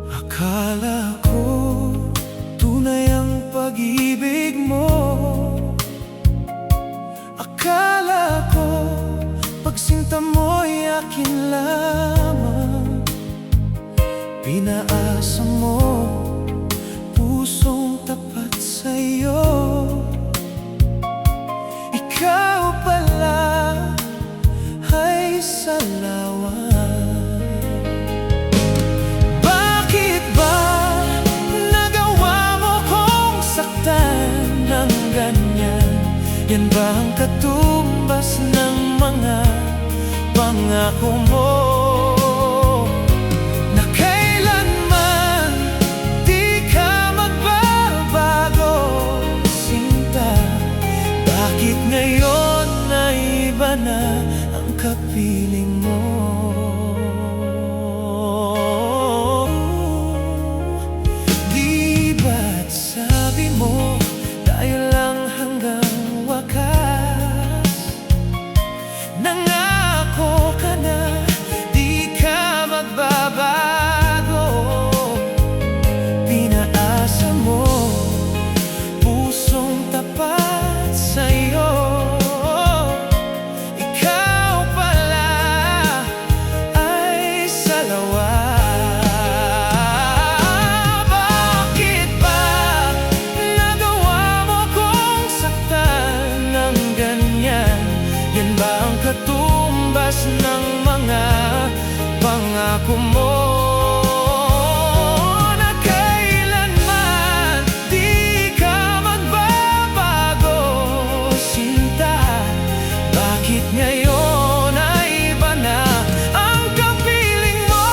Akala ko tunay ang pag-ibig mo. Akala ko pagsinta mo'y akin lamang. Pinaasa mo pusong tapat sa'yo. Ikaw pala ay salawan. Yan ba ang katumbas ng mga pangako mo? Na kailanman di ka magbabago, sinta. Bakit ngayon na iba na ang kapiling mo? Di ba't sabi mo tayo lang hanggang nangako ka na di ka magbabago. Pinaasa mo pusong tapat sa'yo. Ikaw pala ay salawa. Bakit ba nagawa mo kong saktan ng ganyan? Yan ba ang katumbas ng mga pangako mo? Na kailanman di ka magbabago, sinta. Bakit ngayon ay iba na ang kapiling mo?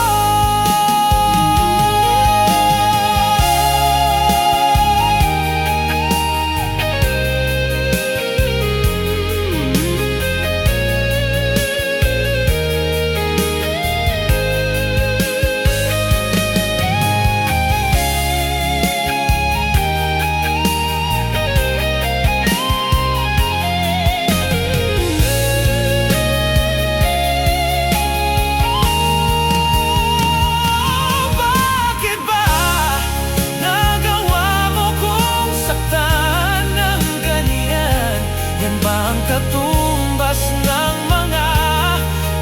Katumbas ng mga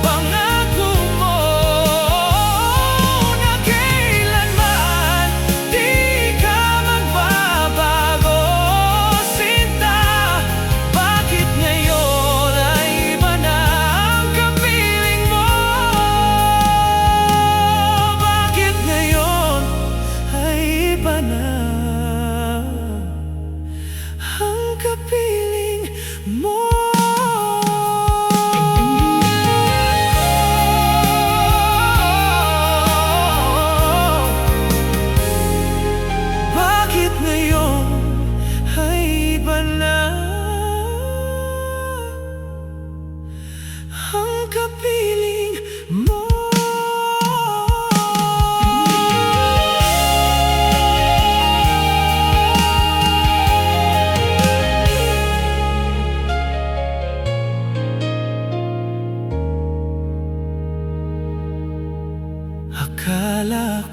pangako mo. Na kailanman di ka magbabago, sinta. Bakit ngayon ay iba na ang kapiling mo? Bakit ngayon ay iba na ang kapiling mo? Ang kapiling mo. Akala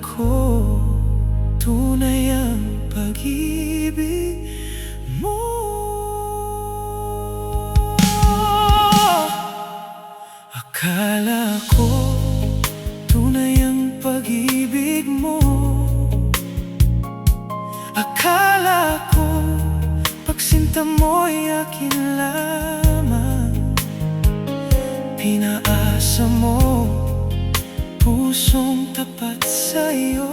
ko tunay ang pag-ibig mo. Akala ko tunay ang pag-ibig mo. Akala ko pagsinta mo'y akin lamang. Pinaasa mo pusong tapat sa'yo.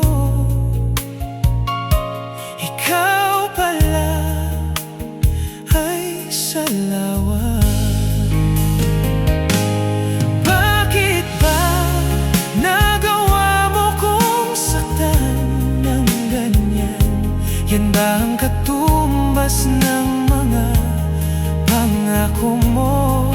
Ikaw pala wakas ng mga pangako mo.